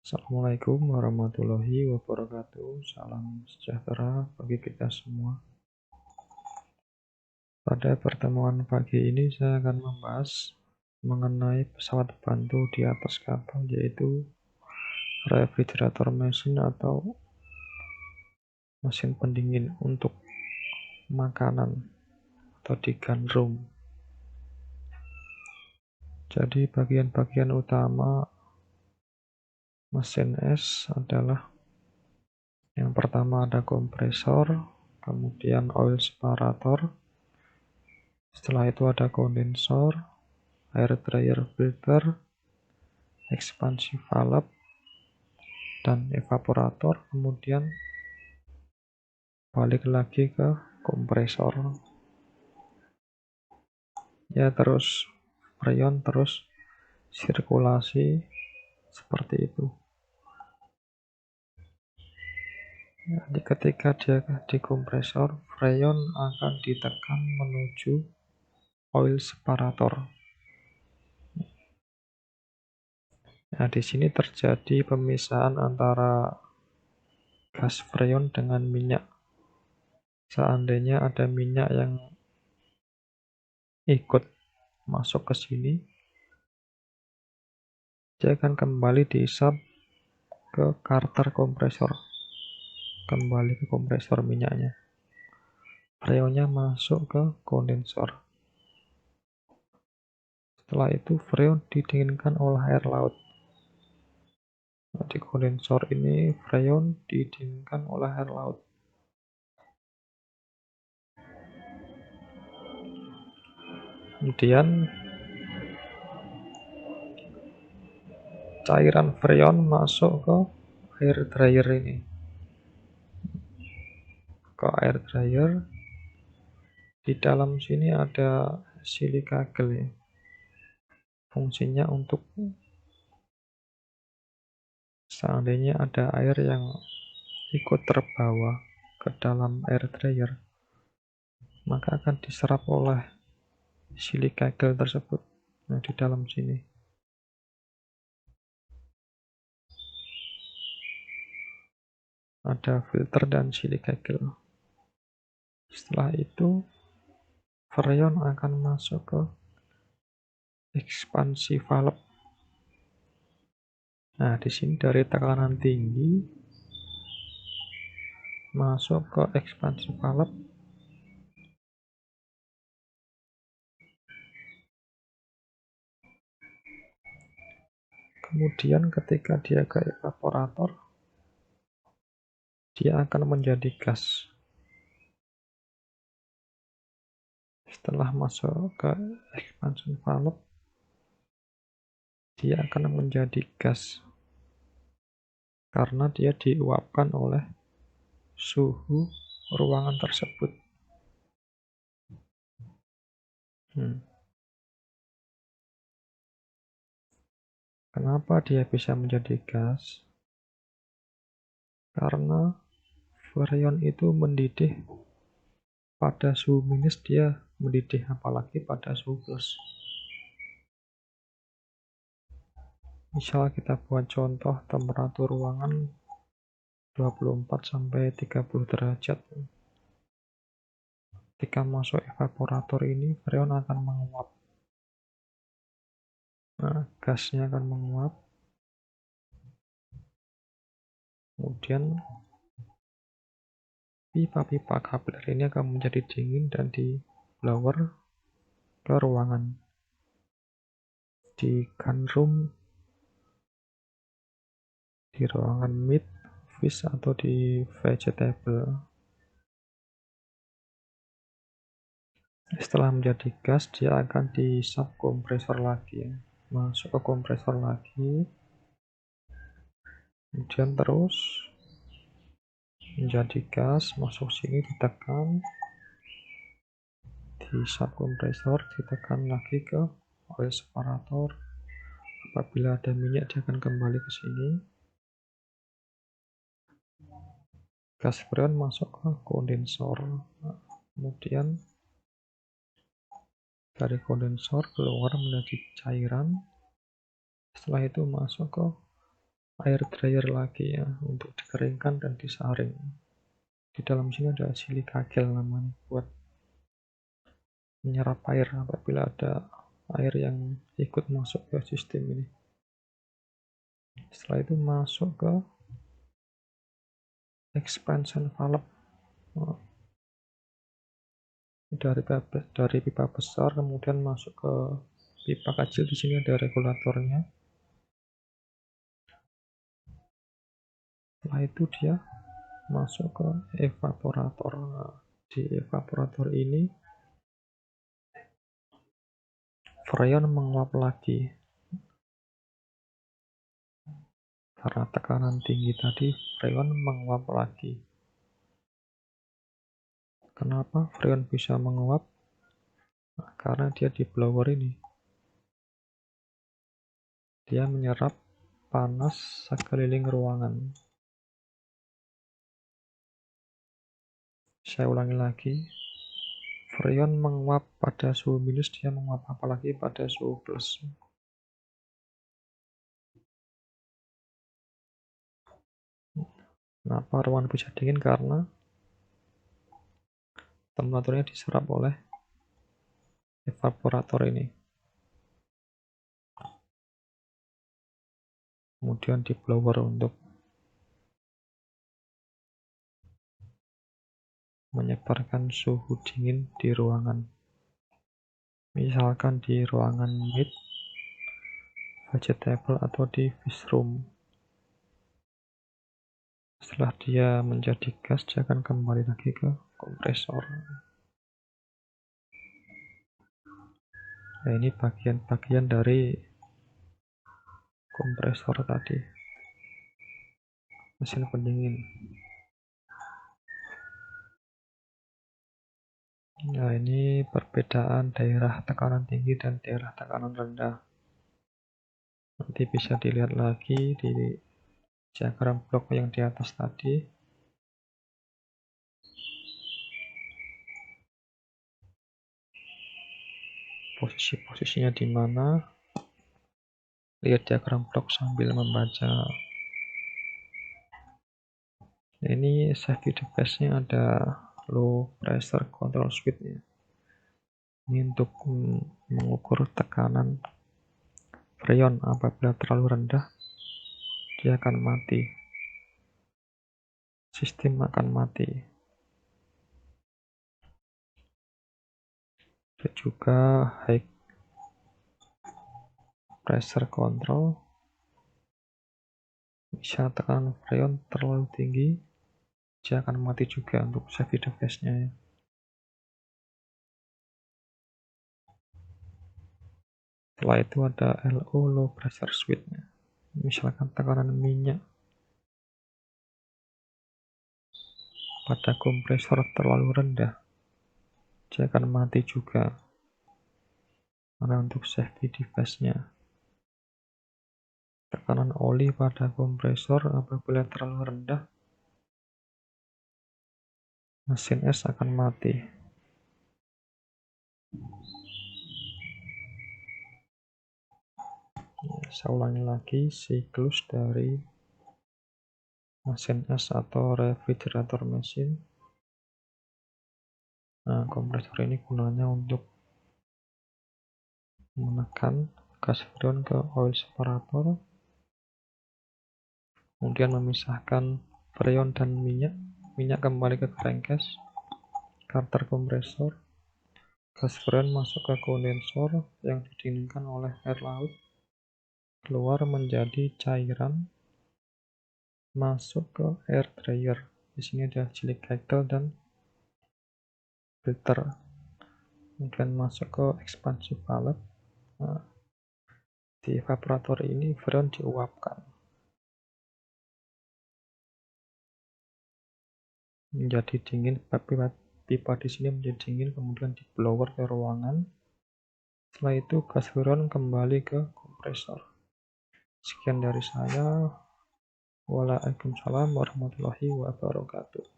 Assalamualaikum warahmatullahi wabarakatuh. Salam sejahtera bagi kita semua. Pada pertemuan pagi ini saya akan membahas mengenai pesawat bantu di atas kapal, yaitu refrigerator machine atau mesin pendingin untuk makanan atau di gun room. Jadi bagian-bagian utama mesin es adalah yang pertama ada kompresor, kemudian oil separator, setelah itu ada kondensor, air dryer filter, ekspansi valve, dan evaporator, kemudian balik lagi ke kompresor. Ya, terus freon terus sirkulasi seperti itu. Jadi ketika dia di kompresor, freon akan ditekan menuju oil separator. Nah, di sini terjadi pemisahan antara gas freon dengan minyak. Seandainya ada minyak yang ikut masuk ke sini, dia akan kembali dihisap ke karter kompresor, kembali ke kompresor minyaknya. Freonnya masuk ke kondensor. Setelah itu freon didinginkan oleh air laut. Nah, di kondensor ini freon didinginkan oleh air laut. Kemudian cairan freon masuk ke air dryer ini. Ke air dryer, di dalam sini ada silika gel. Fungsinya untuk seandainya ada air yang ikut terbawa ke dalam air dryer, maka akan diserap oleh silika gel tersebut. Nah, di dalam sini ada filter dan silika gel. Setelah itu freon akan masuk ke ekspansi valve. Nah, di sini dari tekanan tinggi masuk ke ekspansi valve. Kemudian ketika dia ke evaporator, dia akan menjadi gas. Setelah masuk ke expansion valve, dia akan menjadi gas karena dia diuapkan oleh suhu ruangan tersebut. Kenapa dia bisa menjadi gas? Karena freon itu mendidih pada suhu minus, dia mendidih, apalagi pada suhu plus. Misal kita buat contoh temperatur ruangan 24-30 derajat. Ketika masuk evaporator ini, freon akan menguap. Nah, gasnya akan menguap. Kemudian pipa-pipa kapiler ini akan menjadi dingin dan di blower ke ruangan. Di gun room, di ruangan meat, fish, atau di vegetable. Setelah menjadi gas, dia akan dihisap kompresor lagi, masuk ke kompresor lagi, kemudian terus menjadi gas, masuk sini, ditekan, dihisap kompresor, ditekan lagi ke oil separator. Apabila ada minyak, dia akan kembali ke sini. Gas freon masuk ke kondensor. Nah, kemudian dari kondensor keluar menjadi cairan. Setelah itu masuk ke air dryer lagi ya untuk dikeringkan dan disaring. Di dalam sini ada silika gel namanya buat menyerap air apabila ada air yang ikut masuk ke sistem ini. Setelah itu masuk ke expansion valve dari pipa besar, kemudian masuk ke pipa kecil. Di sini ada regulatornya. Setelah itu dia masuk ke evaporator. Di evaporator ini freon menguap lagi karena tekanan tinggi tadi. Freon menguap lagi. Kenapa freon bisa menguap? Nah, karena dia di blower ini, dia menyerap panas sekeliling ruangan. Saya ulangi lagi, freon menguap pada suhu minus, dia menguap apalagi pada suhu plus. Kenapa ruangan bisa dingin? Karena temperaturnya diserap oleh evaporator ini. Kemudian di blower untuk menyebarkan suhu dingin di ruangan. Misalkan di ruangan meat, vegetable, atau di fish room. Setelah dia menjadi gas, dia akan kembali lagi ke kompresor. Nah, ini bagian-bagian dari kompresor tadi, mesin pendingin. Nah, ini perbedaan daerah tekanan tinggi dan daerah tekanan rendah. Nanti bisa dilihat lagi di diagram blok yang di atas tadi. Posisi-posisinya di mana? Lihat diagram blok sambil membaca. Ini safety device-nya ada low pressure control switch-nya. Ini untuk mengukur tekanan freon. Apabila terlalu rendah, dia akan mati. Sistem akan mati. Ada juga high pressure control. Bisa tekanan freon terlalu tinggi, dia akan mati juga untuk safety device-nya. Setelah itu ada LO, low pressure switch-nya. Misalkan tekanan minyak pada kompresor terlalu rendah, dia akan mati juga. Karena untuk safety device-nya. Tekanan oli pada kompresor apabila terlalu rendah, mesin es akan mati. Saya ulangi lagi, siklus dari mesin es atau refrigerator mesin. Nah, kompresor ini gunanya untuk menekan gas freon ke oil separator, kemudian memisahkan freon dan minyak kembali ke crankcase, karter kompresor, gas freon masuk ke kondensor yang didinginkan oleh air laut, keluar menjadi cairan, masuk ke air dryer. Di sini ada silica gel dan filter. Kemudian masuk ke expansion valve. Nah, di evaporator ini freon diuapkan menjadi dingin. Pipa di sini menjadi dingin, kemudian di blower ke ruangan. Setelah itu gas freon kembali ke kompresor. Sekian dari saya. Waalaikumsalam warahmatullahi wabarakatuh.